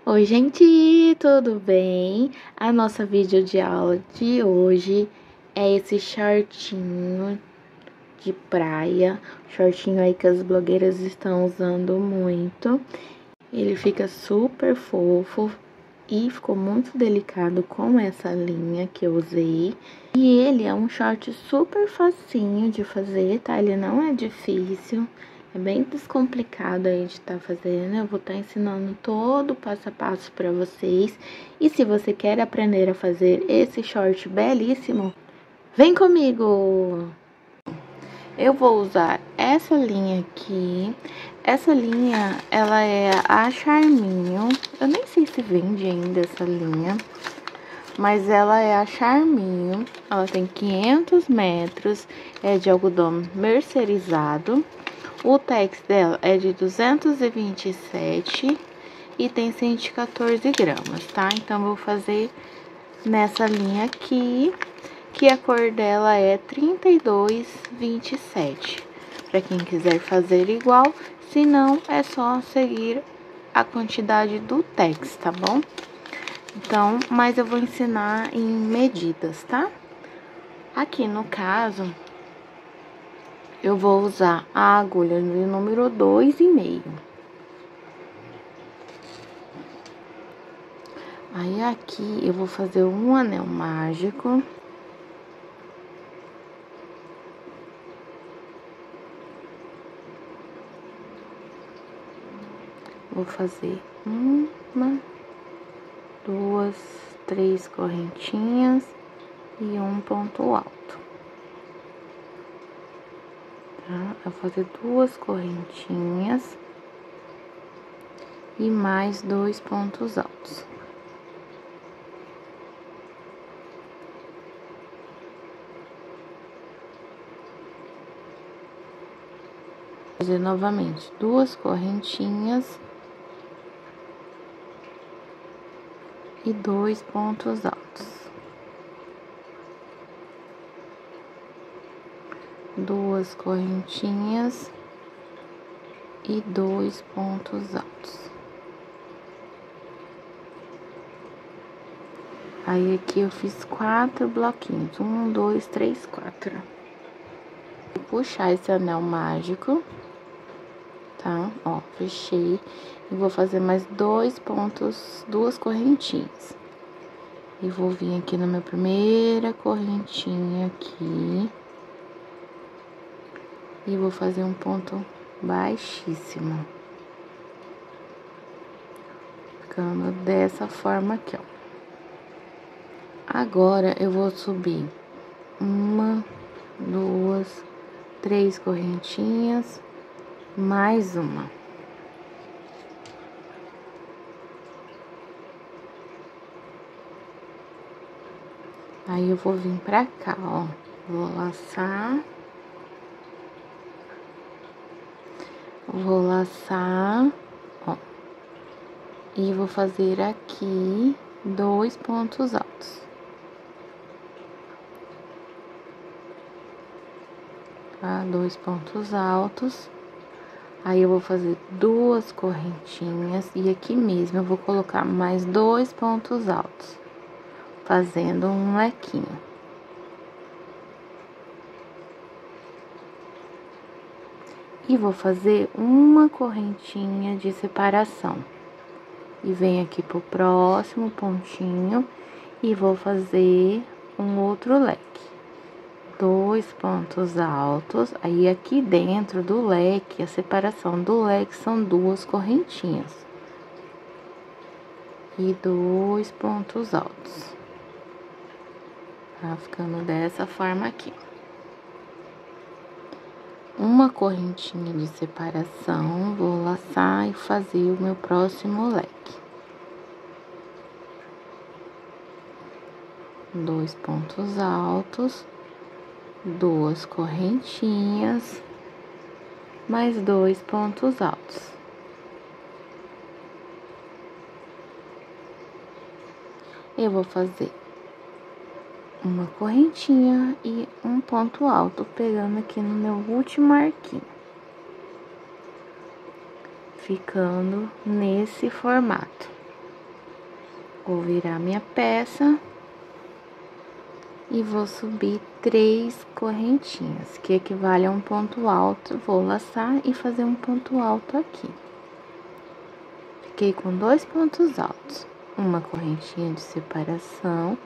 Oi, gente, tudo bem? A nossa videoaula de hoje é esse shortinho de praia, shortinho aí que as blogueiras estão usando muito. Ele fica super fofo e ficou muito delicado com essa linha que eu usei. E ele é um short super facinho de fazer, tá? Ele não é difícil. É bem descomplicado aí de estar fazendo. Eu vou estar ensinando todo o passo a passo para vocês. E se você quer aprender a fazer esse short belíssimo, vem comigo! Eu vou usar essa linha aqui. Essa linha, ela é a Charminho. Eu nem sei se vende ainda essa linha, mas ela é a Charminho. Ela tem 500 metros, é de algodão mercerizado. O tex dela é de 227 e tem 114 gramas, tá? Então, vou fazer nessa linha aqui, que a cor dela é 3227. Para quem quiser fazer igual, se não, é só seguir a quantidade do tex, tá bom? Então, mas eu vou ensinar em medidas, tá? Aqui no caso, eu vou usar a agulha do número 2,5. Aí, aqui, eu vou fazer um anel mágico. Vou fazer uma, duas, três correntinhas e um ponto alto. Tá? Eu vou fazer duas correntinhas e mais 2 pontos altos. Fazer novamente duas correntinhas e 2 pontos altos. Duas correntinhas e 2 pontos altos. Aí, aqui eu fiz 4 bloquinhos. 1, 2, 3, 4. Vou puxar esse anel mágico, tá? Ó, fechei. E vou fazer mais 2 pontos, 2 correntinhas. E vou vir aqui na minha primeira correntinha aqui. E vou fazer um ponto baixíssimo. Ficando dessa forma aqui, ó. Agora, eu vou subir 1, 2, 3 correntinhas, mais uma. Aí, eu vou vir pra cá, ó. Vou laçar. Vou laçar, ó. E vou fazer aqui 2 pontos altos. Tá? 2 pontos altos. Aí, eu vou fazer 2 correntinhas e aqui mesmo eu vou colocar mais 2 pontos altos, fazendo um lequinho. E vou fazer uma correntinha de separação. E venho aqui pro próximo pontinho e vou fazer um outro leque. 2 pontos altos, aí aqui dentro do leque, a separação do leque são 2 correntinhas. E 2 pontos altos. Tá ficando dessa forma aqui. Uma correntinha de separação, vou laçar e fazer o meu próximo leque. 2 pontos altos. 2 correntinhas, mais 2 pontos altos. Eu vou fazer uma correntinha e um ponto alto, pegando aqui no meu último arquinho. Ficando nesse formato. Vou virar minha peça e vou subir 3 correntinhas, que equivale a um ponto alto. Vou laçar e fazer um ponto alto aqui. Fiquei com 2 pontos altos, uma correntinha de separação,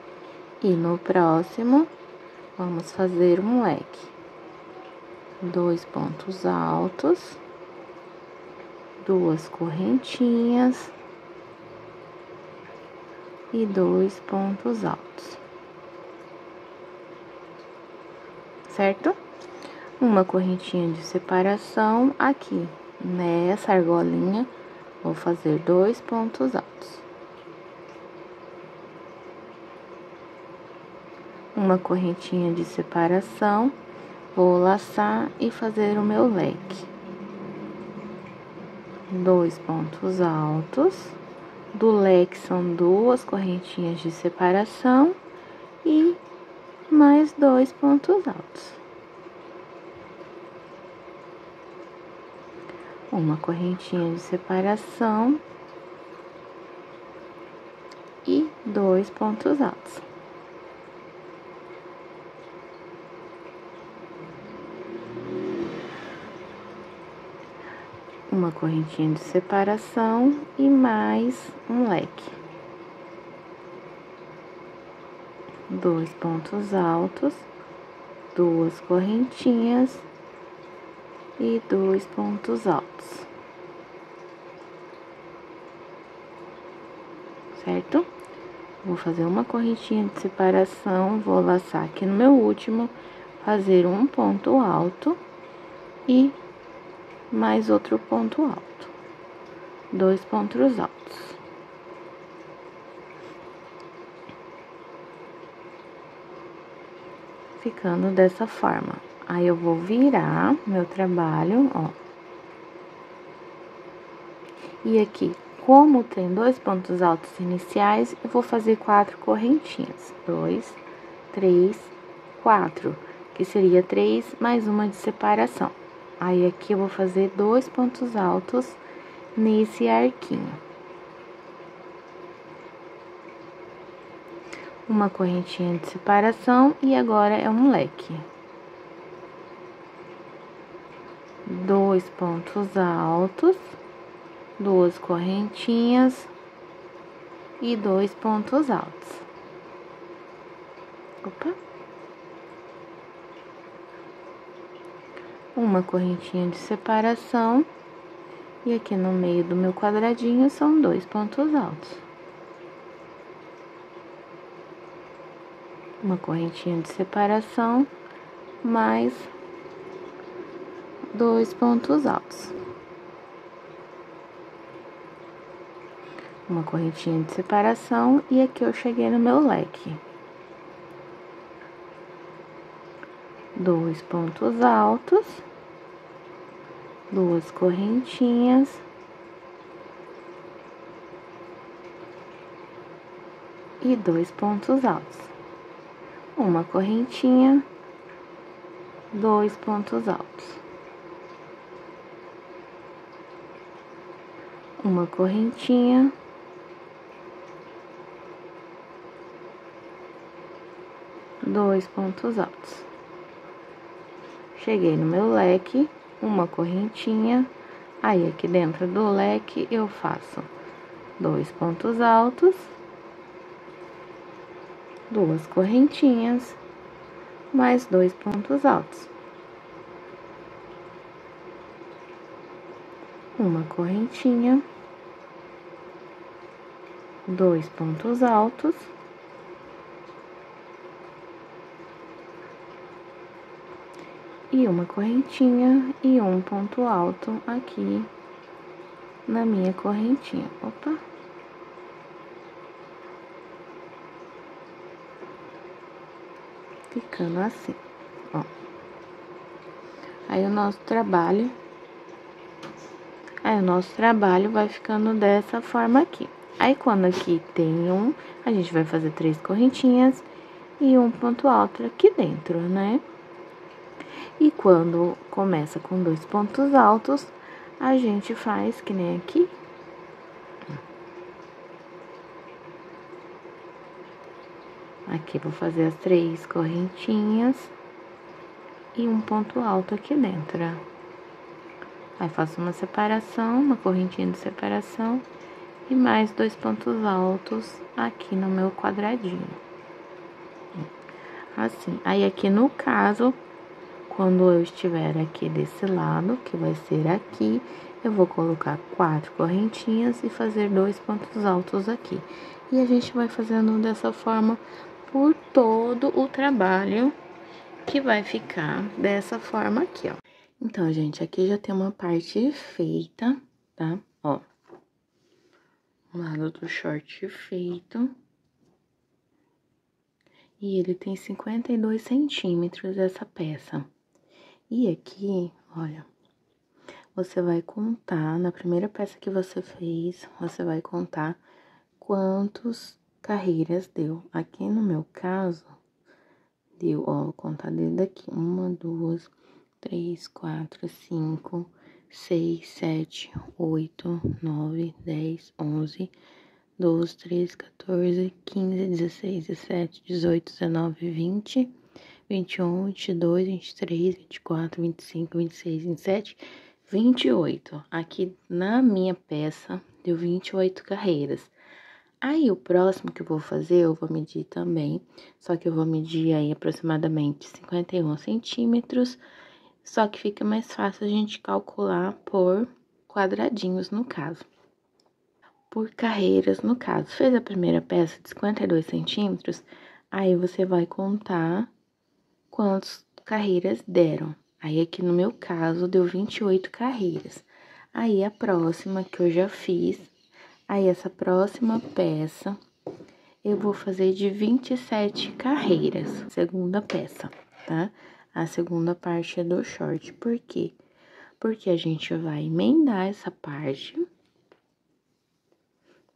e no próximo, vamos fazer um leque. 2 pontos altos, 2 correntinhas e 2 pontos altos, certo? Uma correntinha de separação aqui, nessa argolinha, vou fazer 2 pontos altos. Uma correntinha de separação, vou laçar e fazer o meu leque. 2 pontos altos, do leque são 2 correntinhas de separação e mais 2 pontos altos. Uma correntinha de separação e 2 pontos altos. Uma correntinha de separação e mais um leque. 2 pontos altos, 2 correntinhas e 2 pontos altos, certo? Vou fazer uma correntinha de separação, vou laçar aqui no meu último, fazer um ponto alto e mais outro ponto alto, 2 pontos altos. Ficando dessa forma. Aí, eu vou virar meu trabalho, ó. E aqui, como tem 2 pontos altos iniciais, eu vou fazer 4 correntinhas. 2, 3, 4, que seria 3 mais uma de separação. Aí, aqui eu vou fazer 2 pontos altos nesse arquinho. Uma correntinha de separação e agora é um leque. 2 pontos altos, 2 correntinhas e 2 pontos altos. Opa! Uma correntinha de separação e aqui no meio do meu quadradinho são 2 pontos altos. Uma correntinha de separação mais 2 pontos altos. Uma correntinha de separação e aqui eu cheguei no meu leque. 2 pontos altos, 2 correntinhas e 2 pontos altos. Uma correntinha, 2 pontos altos. Uma correntinha, dois pontos altos. Cheguei no meu leque, uma correntinha, aí aqui dentro do leque eu faço 2 pontos altos, 2 correntinhas, mais 2 pontos altos. Uma correntinha, 2 pontos altos, e uma correntinha e um ponto alto aqui na minha correntinha. Opa! Ficando assim, ó. Aí o nosso trabalho vai ficando dessa forma aqui. Aí, quando aqui tem a gente vai fazer 3 correntinhas e um ponto alto aqui dentro, né? E quando começa com 2 pontos altos, a gente faz que nem aqui. Aqui vou fazer as 3 correntinhas e um ponto alto aqui dentro, ó. Aí faço uma separação, uma correntinha de separação e mais 2 pontos altos aqui no meu quadradinho. Assim, aí aqui no caso, quando eu estiver aqui desse lado, que vai ser aqui, eu vou colocar 4 correntinhas e fazer 2 pontos altos aqui. E a gente vai fazendo dessa forma por todo o trabalho, que vai ficar dessa forma aqui, ó. Então, gente, aqui já tem uma parte feita, tá? Ó, o lado do short feito. E ele tem 52 centímetros essa peça. E aqui, olha, você vai contar, na primeira peça que você fez, você vai contar quantos carreiras deu. Aqui no meu caso, deu, ó, vou contar desde aqui, 1, 2, 3, 4, 5, 6, 7, 8, 9, 10, 11, 12, 13, 14, 15, 16, 17, 18, 19, 20, 21, 22, 23, 24, 25, 26, 27, 28. Aqui na minha peça deu 28 carreiras. Aí o próximo que eu vou fazer, eu vou medir também, só que eu vou medir aí aproximadamente 51 centímetros, só que fica mais fácil a gente calcular por quadradinhos no caso. Por carreiras, no caso, fez a primeira peça de 52 centímetros, aí você vai contar quantas carreiras deram. Aí, aqui no meu caso, deu 28 carreiras. Aí, a próxima que eu já fiz, aí essa próxima peça, eu vou fazer de 27 carreiras, segunda peça, tá? A segunda parte é do short, por quê? Porque a gente vai emendar essa parte,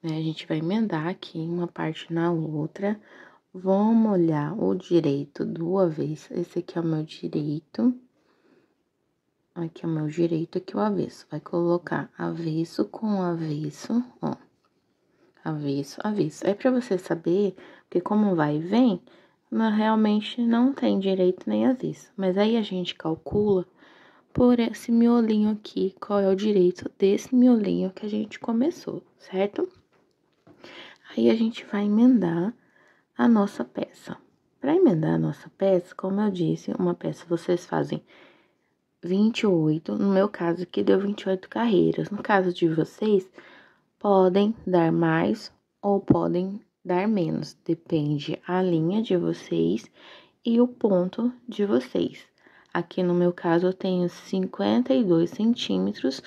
né? A gente vai emendar aqui uma parte na outra. Vamos olhar o direito do avesso. Esse aqui é o meu direito. Aqui é o meu direito, aqui o avesso. Vai colocar avesso com avesso, ó. Avesso, avesso. É pra você saber, porque como vai e vem, realmente não tem direito nem avesso. Mas aí a gente calcula por esse miolinho aqui, qual é o direito desse miolinho que a gente começou, certo? Aí, a gente vai emendar a nossa peça. Para emendar a nossa peça, como eu disse, uma peça vocês fazem 28, no meu caso aqui deu 28 carreiras. No caso de vocês, podem dar mais ou podem dar menos, depende a linha de vocês e o ponto de vocês. Aqui no meu caso, eu tenho 52 centímetros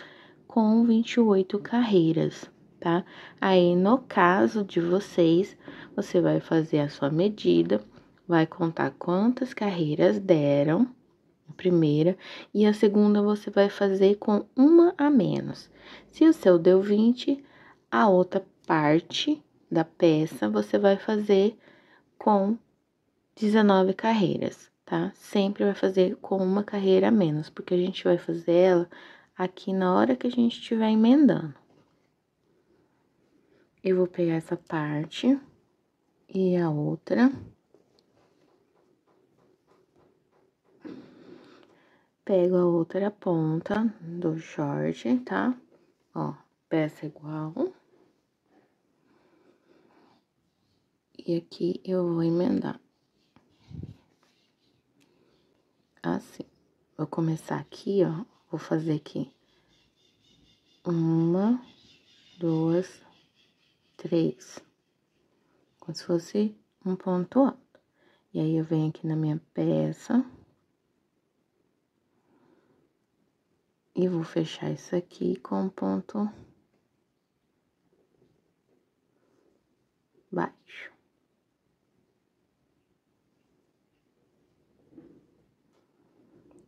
com 28 carreiras, tá? Aí, no caso de vocês, você vai fazer a sua medida, vai contar quantas carreiras deram, a primeira, e a segunda você vai fazer com uma a menos. Se o seu deu 20, a outra parte da peça você vai fazer com 19 carreiras, tá? Sempre vai fazer com uma carreira a menos, porque a gente vai fazer ela aqui na hora que a gente estiver emendando. Eu vou pegar essa parte e a outra. Pego a outra ponta do short, tá? Ó, peça igual. E aqui eu vou emendar. Assim. Vou começar aqui, ó. Vou fazer aqui. 1, 2, 3. Como se fosse um ponto alto. E aí, eu venho aqui na minha peça. E vou fechar isso aqui com um ponto baixo.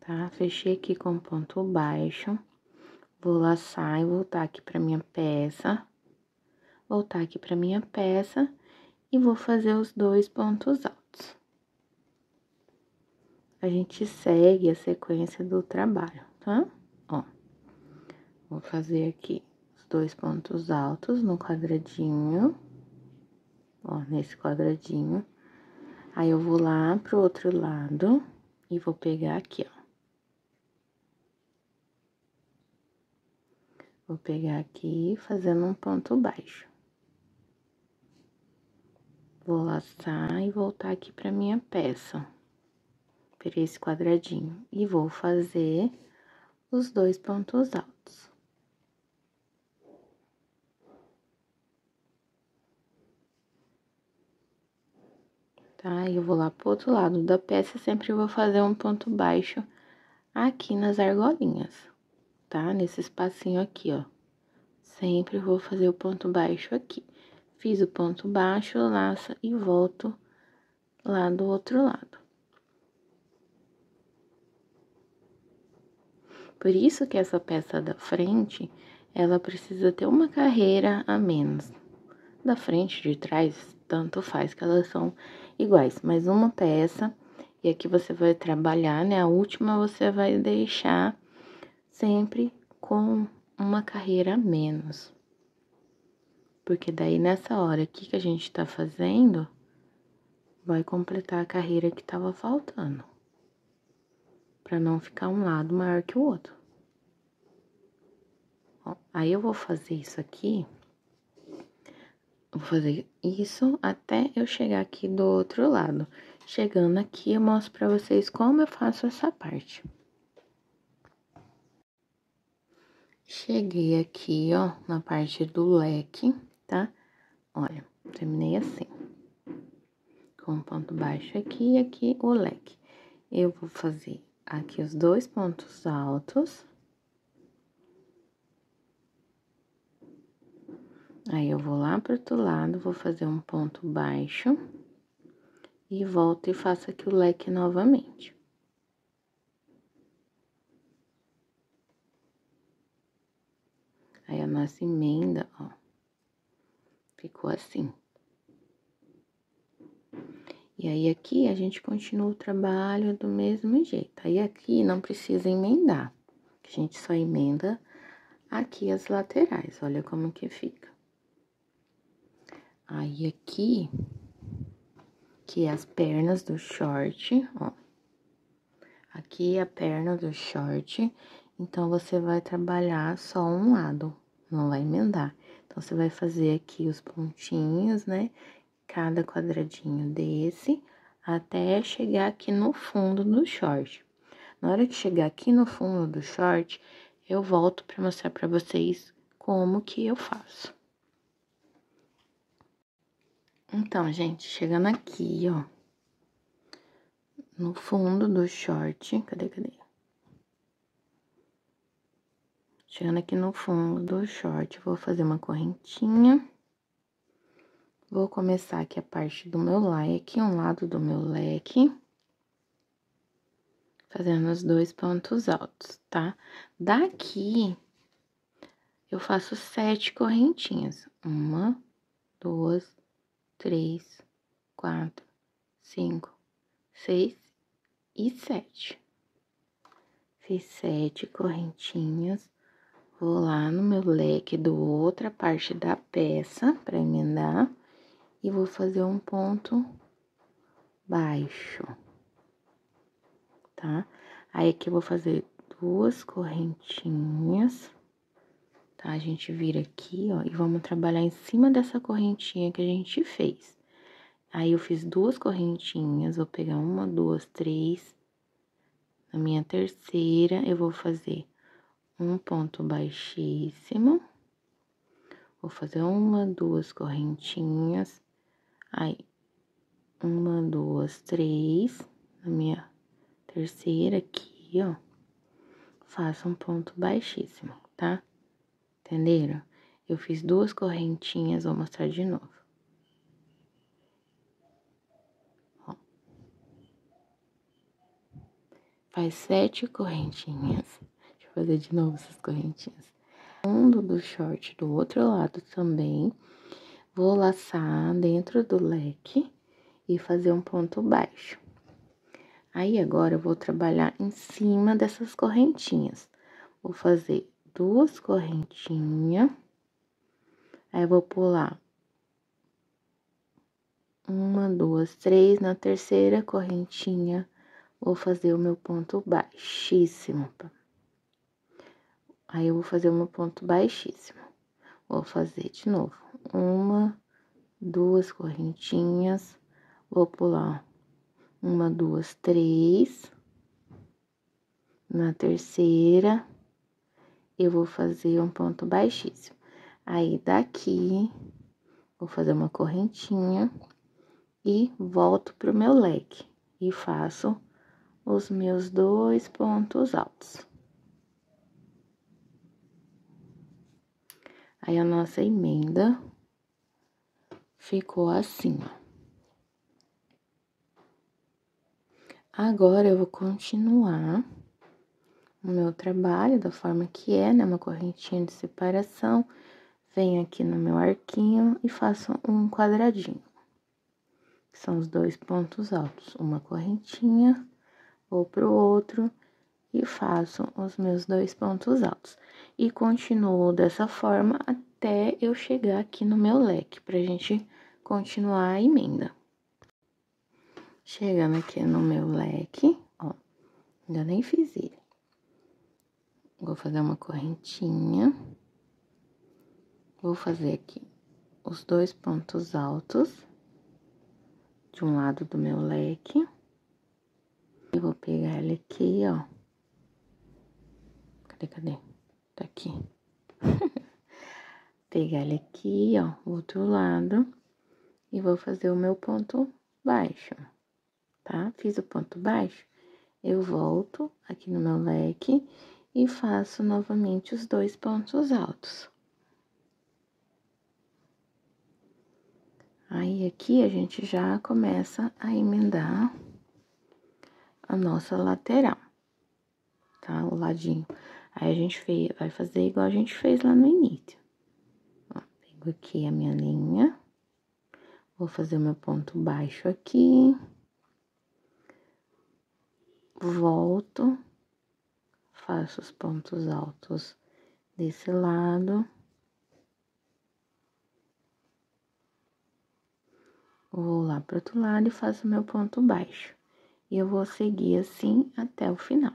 Tá? Fechei aqui com ponto baixo. Vou laçar e voltar aqui pra minha peça. Voltar aqui pra minha peça e vou fazer os 2 pontos altos. A gente segue a sequência do trabalho, tá? Ó, vou fazer aqui os 2 pontos altos no quadradinho. Ó, nesse quadradinho. Aí, eu vou lá pro outro lado e vou pegar aqui, ó. Vou pegar aqui, fazendo um ponto baixo. Vou laçar e voltar aqui pra minha peça. Por esse quadradinho. E vou fazer os 2 pontos altos. Tá? Eu vou lá pro outro lado da peça, sempre vou fazer um ponto baixo aqui nas argolinhas, tá? Nesse espacinho aqui, ó. Sempre vou fazer o ponto baixo aqui. Fiz o ponto baixo, laço e volto lá do outro lado. Por isso que essa peça da frente, ela precisa ter uma carreira a menos. Da frente, de trás, tanto faz, que elas são iguais. Mas uma peça, e aqui você vai trabalhar, né? A última você vai deixar sempre com uma carreira a menos. Porque daí, nessa hora aqui que a gente tá fazendo, vai completar a carreira que tava faltando. Pra não ficar um lado maior que o outro. Ó, aí, eu vou fazer isso aqui. Vou fazer isso até eu chegar aqui do outro lado. Chegando aqui, eu mostro pra vocês como eu faço essa parte. Cheguei aqui, ó, na parte do leque, tá? Olha, terminei assim. Com um ponto baixo aqui e aqui o leque. Eu vou fazer aqui os 2 pontos altos. Aí, eu vou lá pro outro lado, vou fazer um ponto baixo. E volto e faço aqui o leque novamente. Aí, a nossa emenda, ó, ficou assim. E aí, aqui, a gente continua o trabalho do mesmo jeito. Aí, aqui, não precisa emendar. A gente só emenda aqui as laterais, olha como que fica. Aí, aqui, que é as pernas do short, ó. Aqui é a perna do short, então, você vai trabalhar só um lado, não vai emendar. Então, você vai fazer aqui os pontinhos, né? Cada quadradinho desse, até chegar aqui no fundo do short. Na hora que chegar aqui no fundo do short, eu volto pra mostrar pra vocês como que eu faço. Então, gente, chegando aqui, ó, no fundo do short, cadê? Chegando aqui no fundo do short, vou fazer uma correntinha. Vou começar aqui a parte do meu leque, um lado do meu leque. Fazendo os 2 pontos altos, tá? Daqui, eu faço 7 correntinhas. 1, 2, 3, 4, 5, 6 e 7. Fiz 7 correntinhas. Vou lá no meu leque do outra parte da peça pra emendar. E vou fazer um ponto baixo, tá? Aí, aqui eu vou fazer 2 correntinhas, tá? A gente vira aqui, ó, e vamos trabalhar em cima dessa correntinha que a gente fez. Aí, eu fiz 2 correntinhas, vou pegar 1, 2, 3. Na minha terceira, eu vou fazer um ponto baixíssimo. Vou fazer 1, 2 correntinhas. Aí, 1, 2, 3. Na minha terceira aqui, ó, faço um ponto baixíssimo, tá? Entenderam? Eu fiz 2 correntinhas, vou mostrar de novo. Ó. Faz 7 correntinhas. Deixa eu fazer de novo essas correntinhas. Fundo do short do outro lado também, vou laçar dentro do leque e fazer um ponto baixo. Aí, agora, eu vou trabalhar em cima dessas correntinhas. Vou fazer 2 correntinhas. Aí, eu vou pular uma, duas, três. Na terceira correntinha, vou fazer o meu ponto baixíssimo. Aí, eu vou fazer o meu ponto baixíssimo. Vou fazer de novo. Uma, duas correntinhas. Vou pular uma, duas, três. Na terceira, eu vou fazer um ponto baixíssimo. Aí, daqui, vou fazer uma correntinha e volto pro meu leque. E faço os meus 2 pontos altos. Aí, a nossa emenda ficou assim, ó. Agora, eu vou continuar o meu trabalho da forma que é, né? Uma correntinha de separação. Venho aqui no meu arquinho e faço um quadradinho. São os 2 pontos altos. Uma correntinha, vou pro outro e faço os meus 2 pontos altos. E continuo dessa forma até eu chegar aqui no meu leque, pra gente continuar a emenda. Chegando aqui no meu leque, ó, ainda nem fiz ele. Vou fazer uma correntinha. Vou fazer aqui os 2 pontos altos de um lado do meu leque. E vou pegar ele aqui, ó. Cadê? Tá aqui. Pegar ele aqui, ó, outro lado. E vou fazer o meu ponto baixo, tá? Fiz o ponto baixo, eu volto aqui no meu leque e faço novamente os 2 pontos altos. Aí, aqui, a gente já começa a emendar a nossa lateral, tá? O ladinho. Aí, a gente vai fazer igual a gente fez lá no início. Ó, pego aqui a minha linha, vou fazer o meu ponto baixo aqui. Volto, faço os pontos altos desse lado. Vou lá pro outro lado e faço meu ponto baixo. E eu vou seguir assim até o final.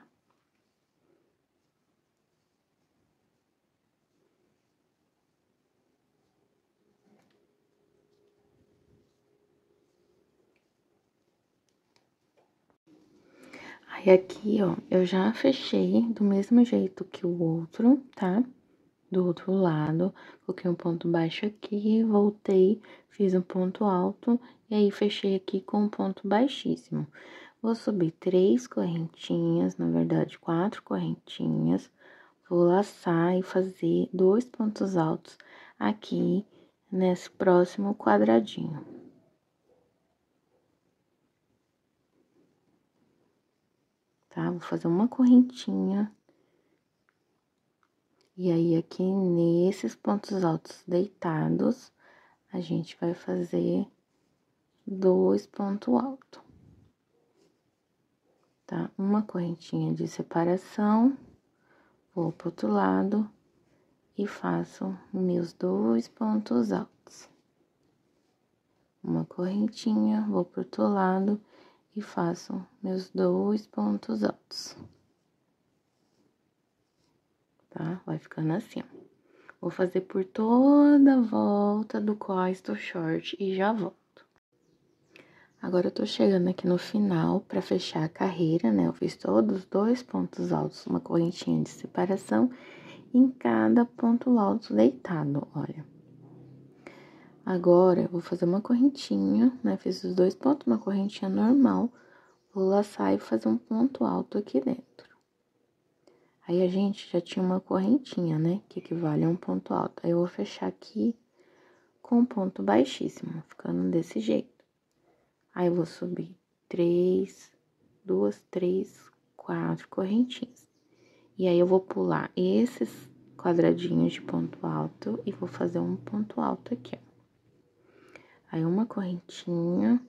Aí, aqui, ó, eu já fechei do mesmo jeito que o outro, tá? Do outro lado, coloquei um ponto baixo aqui, voltei, fiz um ponto alto, e aí, fechei aqui com um ponto baixíssimo. Vou subir 3 correntinhas, na verdade, 4 correntinhas, vou laçar e fazer 2 pontos altos aqui nesse próximo quadradinho. Tá? Vou fazer uma correntinha. E aí, aqui nesses pontos altos deitados, a gente vai fazer 2 pontos altos, tá? Uma correntinha de separação, vou pro outro lado e faço meus 2 pontos altos. Uma correntinha, vou pro outro lado e faço meus 2 pontos altos. Tá? Vai ficando assim, ó. Vou fazer por toda a volta do cós do short e já volto. Agora, eu tô chegando aqui no final pra fechar a carreira, né? Eu fiz todos os 2 pontos altos, uma correntinha de separação em cada ponto alto deitado, olha. Agora, eu vou fazer uma correntinha, né? Fiz os 2 pontos, uma correntinha normal, vou laçar e fazer um ponto alto aqui dentro. Aí, a gente já tinha uma correntinha, né? Que equivale a um ponto alto. Aí, eu vou fechar aqui com um ponto baixíssimo, ficando desse jeito. Aí, eu vou subir 2, 3, 4 correntinhas. E aí, eu vou pular esses quadradinhos de ponto alto e vou fazer um ponto alto aqui, ó. Aí, uma correntinha,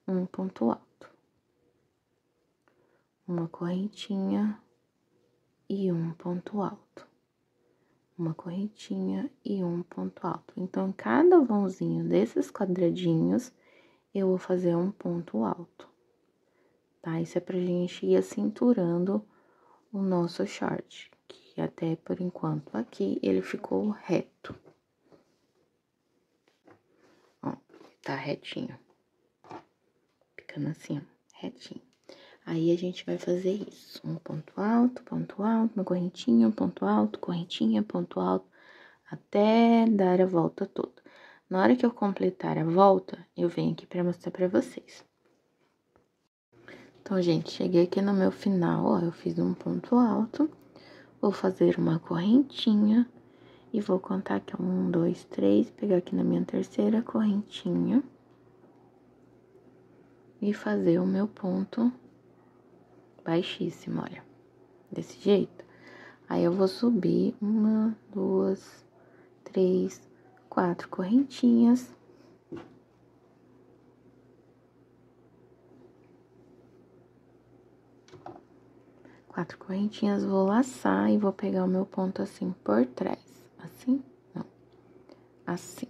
um ponto alto. Uma correntinha e um ponto alto. Uma correntinha e um ponto alto. Então, cada vãozinho desses quadradinhos, eu vou fazer um ponto alto, tá? Isso é pra gente ir acinturando o nosso short, que até por enquanto aqui ele ficou reto. Ó, tá retinho. Ficando assim, ó, retinho. Aí, a gente vai fazer isso. Um ponto alto, uma correntinha, um ponto alto, correntinha, ponto alto, até dar a volta toda. Na hora que eu completar a volta, eu venho aqui pra mostrar pra vocês. Então, gente, cheguei aqui no meu final, ó, eu fiz um ponto alto, vou fazer uma correntinha e vou contar aqui, ó, 1, 2, 3, pegar aqui na minha terceira correntinha e fazer o meu ponto baixíssimo, olha, desse jeito. Aí, eu vou subir 1, 2, 3, 4 correntinhas. Quatro correntinhas, vou laçar e vou pegar o meu ponto assim por trás. Assim? Não. Assim.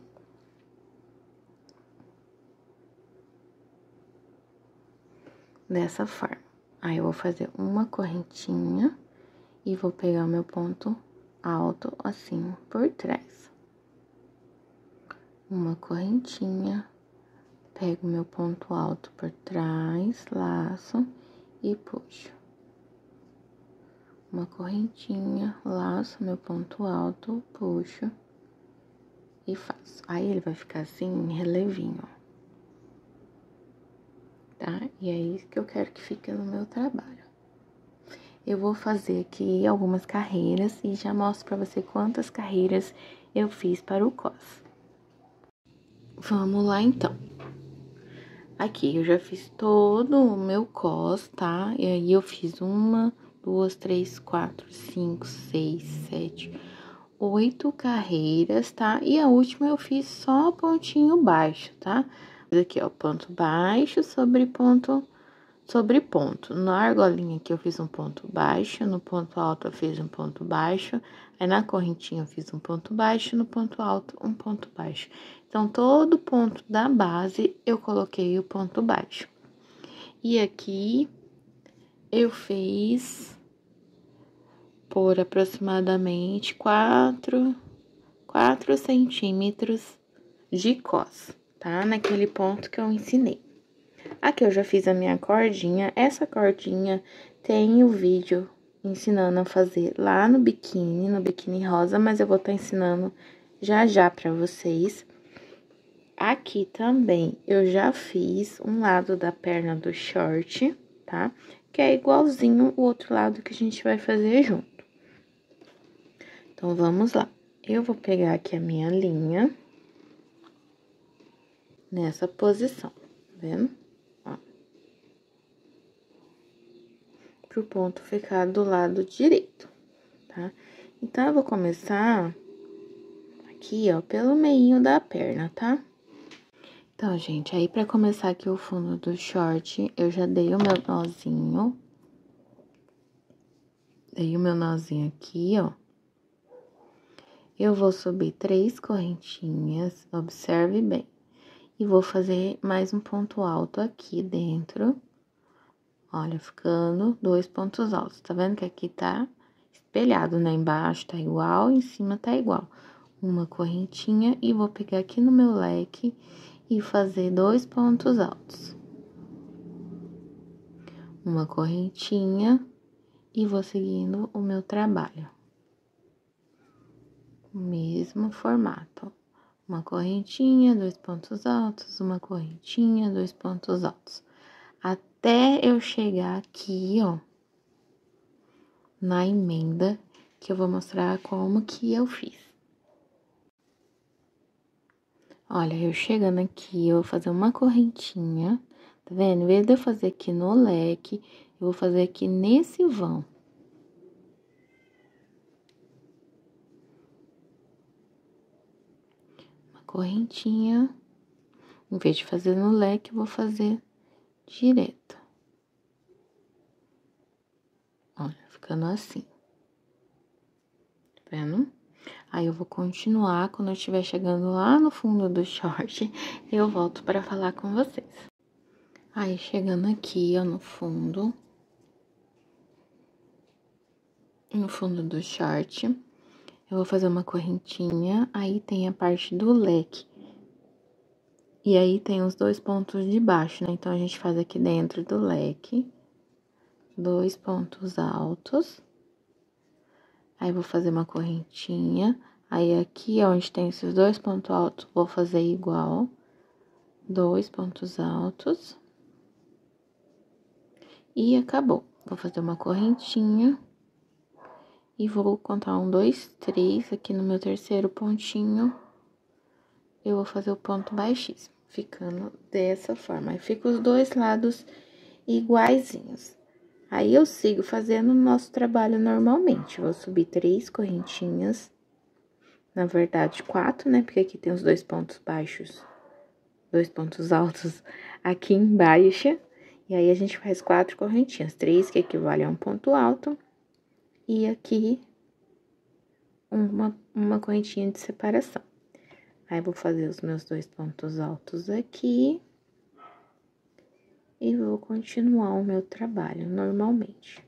Dessa forma. Aí, eu vou fazer uma correntinha e vou pegar o meu ponto alto assim por trás. Uma correntinha, pego o meu ponto alto por trás, laço e puxo. Uma correntinha, laço meu ponto alto, puxo e faço. Aí, ele vai ficar assim, em relevinho, ó. Tá? E é isso que eu quero que fique no meu trabalho. Eu vou fazer aqui algumas carreiras e já mostro pra você quantas carreiras eu fiz para o cos. Vamos lá, então. Aqui, eu já fiz todo o meu cos, tá? E aí, eu fiz 1, 2, 3, 4, 5, 6, 7, 8 carreiras, tá? E a última eu fiz só pontinho baixo, tá? Aqui, ó, ponto baixo sobre ponto Na argolinha aqui eu fiz um ponto baixo, no ponto alto eu fiz um ponto baixo, aí na correntinha eu fiz um ponto baixo, no ponto alto um ponto baixo. Então, todo ponto da base eu coloquei o ponto baixo. E aqui eu fiz por aproximadamente 4 centímetros de cos, tá? Naquele ponto que eu ensinei. Aqui eu já fiz a minha cordinha, essa cordinha tem o vídeo ensinando a fazer lá no biquíni rosa, mas eu vou estar ensinando já pra vocês. Aqui também eu já fiz um lado da perna do short, tá? Que é igualzinho o outro lado que a gente vai fazer junto. Então, vamos lá. Eu vou pegar aqui a minha linha nessa posição, tá vendo? Pro ponto ficar do lado direito, tá? Então, eu vou começar aqui, ó, pelo meinho da perna, tá? Então, gente, aí pra começar aqui o fundo do short, eu já dei o meu nozinho. Dei o meu nozinho aqui, ó. Eu vou subir 3 correntinhas, observe bem. E vou fazer mais um ponto alto aqui dentro. Olha, ficando 2 pontos altos. Tá vendo que aqui tá espelhado, né? Embaixo tá igual, em cima tá igual. Uma correntinha e vou pegar aqui no meu leque e fazer 2 pontos altos. Uma correntinha e vou seguindo o meu trabalho. O mesmo formato. Uma correntinha, 2 pontos altos, uma correntinha, 2 pontos altos. Até eu chegar aqui, ó, na emenda, que eu vou mostrar como que eu fiz. Olha, eu chegando aqui, eu vou fazer uma correntinha, tá vendo? Em vez de eu fazer aqui no leque, eu vou fazer aqui nesse vão. Uma correntinha, em vez de fazer no leque, eu vou fazer direto. Olha, ficando assim. Tá vendo? Aí eu vou continuar, quando eu estiver chegando lá no fundo do short, eu volto para falar com vocês. Aí, chegando aqui, ó, no fundo do short, eu vou fazer uma correntinha, aí tem a parte do leque. E aí tem os 2 pontos de baixo, né? Então, a gente faz aqui dentro do leque, 2 pontos altos. Aí, vou fazer uma correntinha. Aí, aqui onde tem esses 2 pontos altos, vou fazer igual. 2 pontos altos. E acabou. Vou fazer uma correntinha. E vou contar 1, 2, 3. Aqui no meu terceiro pontinho, eu vou fazer o ponto baixíssimo, ficando dessa forma. Aí, fica os 2 lados iguaizinhos. Aí, eu sigo fazendo o nosso trabalho normalmente. Vou subir 3 correntinhas. Na verdade, 4, né? Porque aqui tem os 2 pontos baixos, 2 pontos altos aqui embaixo. E aí, a gente faz 4 correntinhas. 3, que equivale a um ponto alto. E aqui, uma correntinha de separação. Aí, vou fazer os meus 2 pontos altos aqui. E vou continuar o meu trabalho normalmente,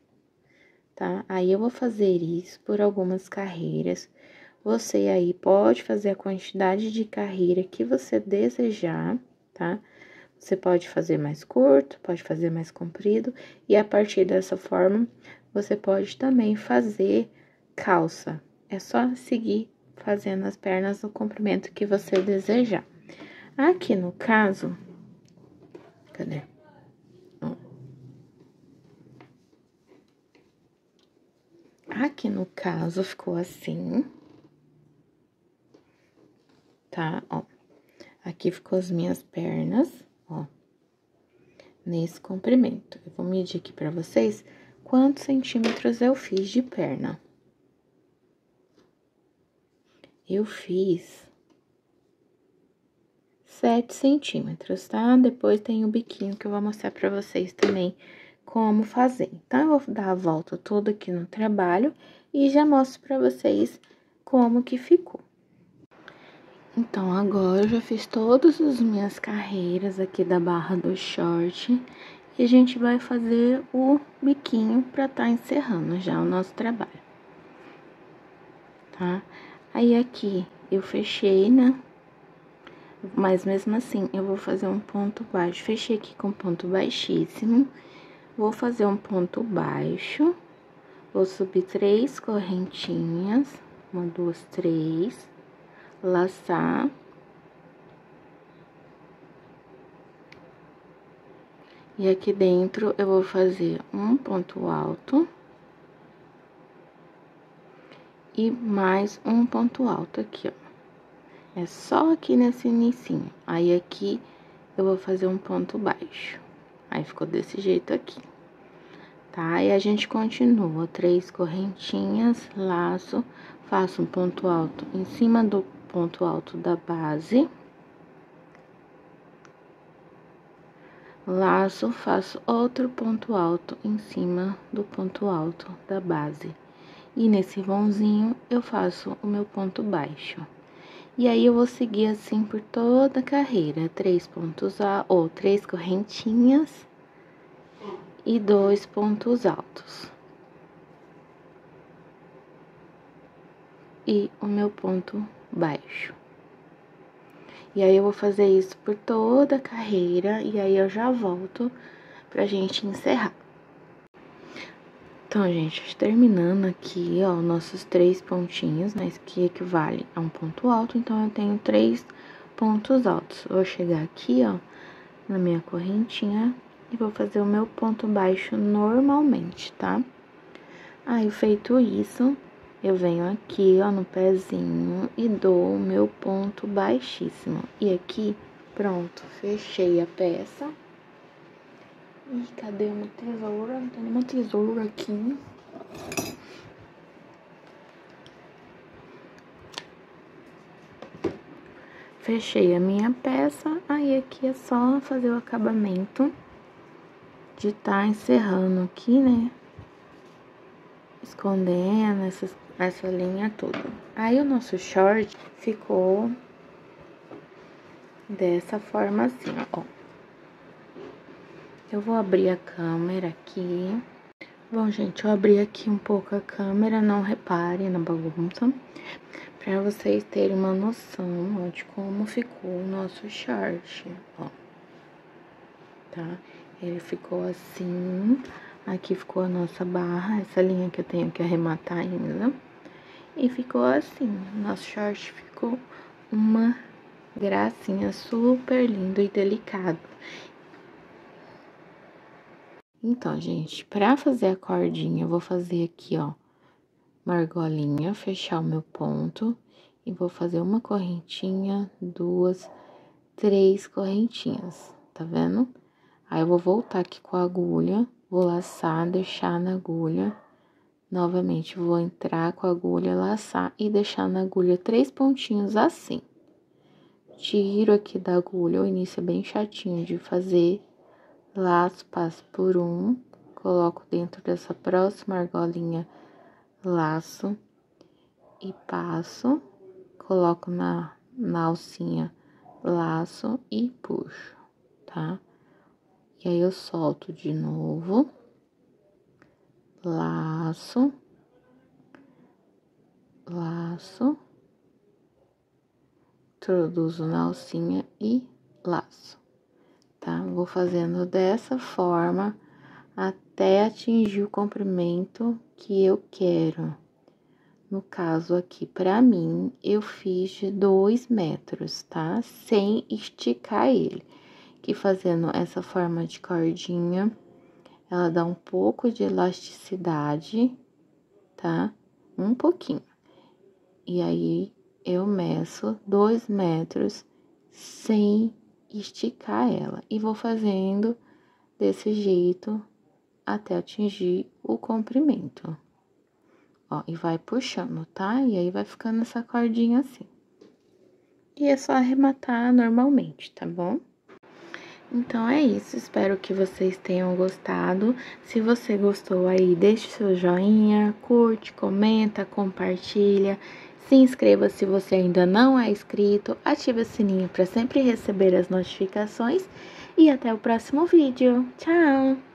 tá? Aí, eu vou fazer isso por algumas carreiras. Você aí pode fazer a quantidade de carreira que você desejar, tá? Você pode fazer mais curto, pode fazer mais comprido. E a partir dessa forma, você pode também fazer calça. É só seguir fazendo as pernas no comprimento que você desejar. Aqui no caso, cadê? Aqui no caso ficou assim, tá? Ó, aqui ficou as minhas pernas, ó, nesse comprimento. Eu vou medir aqui pra vocês quantos centímetros eu fiz de perna. Eu fiz 7 centímetros, tá? Depois tem o biquinho que eu vou mostrar pra vocês também como fazer. Então, eu vou dar a volta toda aqui no trabalho e já mostro pra vocês como que ficou. Então, agora eu já fiz todas as minhas carreiras aqui da barra do short. E a gente vai fazer o biquinho pra tá encerrando já o nosso trabalho, tá? Aí, aqui, eu fechei, né? Mas mesmo assim, eu vou fazer um ponto baixo. Fechei aqui com ponto baixíssimo. Vou fazer um ponto baixo. Vou subir 3 correntinhas. 1, 2, 3. Laçar. E aqui dentro, eu vou fazer um ponto alto. E mais um ponto alto aqui, ó. É só aqui nesse inicinho. Aí, aqui, eu vou fazer um ponto baixo. Aí, ficou desse jeito aqui, tá? E a gente continua, 3 correntinhas, laço, faço um ponto alto em cima do ponto alto da base. Laço, faço outro ponto alto em cima do ponto alto da base. E nesse vãozinho, eu faço o meu ponto baixo. E aí, eu vou seguir assim por toda a carreira, 3 pontos ou 3 correntinhas e 2 pontos altos. E o meu ponto baixo. E aí, eu vou fazer isso por toda a carreira, e aí eu já volto pra gente encerrar. Então, gente, terminando aqui, ó, nossos 3 pontinhos, né, que equivale a um ponto alto, então, eu tenho 3 pontos altos. Vou chegar aqui, ó, na minha correntinha e vou fazer o meu ponto baixo normalmente, tá? Aí, feito isso, eu venho aqui, ó, no pezinho e dou o meu ponto baixíssimo. E aqui, pronto, fechei a peça. Ih, cadê uma tesoura? Não tem nenhuma tesoura aqui. Fechei a minha peça, aí aqui é só fazer o acabamento de tá encerrando aqui, né? Escondendo essa linha toda. Aí o nosso short ficou dessa forma assim, ó. Eu vou abrir a câmera aqui. Bom, gente, eu abri aqui um pouco a câmera, não reparem na bagunça, pra vocês terem uma noção, ó, de como ficou o nosso short, ó. Tá? Ele ficou assim, aqui ficou a nossa barra, essa linha que eu tenho que arrematar ainda. E ficou assim, nosso short ficou uma gracinha, super lindo e delicado. Então, gente, pra fazer a cordinha, eu vou fazer aqui, ó, uma argolinha, fechar o meu ponto e vou fazer uma correntinha, duas, três correntinhas, tá vendo? Aí, eu vou voltar aqui com a agulha, vou laçar, deixar na agulha. Novamente, vou entrar com a agulha, laçar e deixar na agulha 3 pontinhos assim. Tiro aqui da agulha, o início é bem chatinho de fazer. Laço, passo por um, coloco dentro dessa próxima argolinha, laço e passo, coloco na alcinha, laço e puxo, tá? E aí, eu solto de novo, laço, laço, introduzo na alcinha e laço, tá? Vou fazendo dessa forma até atingir o comprimento que eu quero. No caso aqui, pra mim, eu fiz de 2 metros, tá? Sem esticar ele. Que fazendo essa forma de cordinha, ela dá um pouco de elasticidade, tá? Um pouquinho. E aí, eu meço 2 metros sem esticar ela. E vou fazendo desse jeito até atingir o comprimento. Ó, e vai puxando, tá? E aí, vai ficando essa cordinha assim. E é só arrematar normalmente, tá bom? Então, é isso. Espero que vocês tenham gostado. Se você gostou aí, deixe seu joinha, curte, comenta, compartilha. Se inscreva se você ainda não é inscrito. Ative o sininho para sempre receber as notificações. E até o próximo vídeo. Tchau!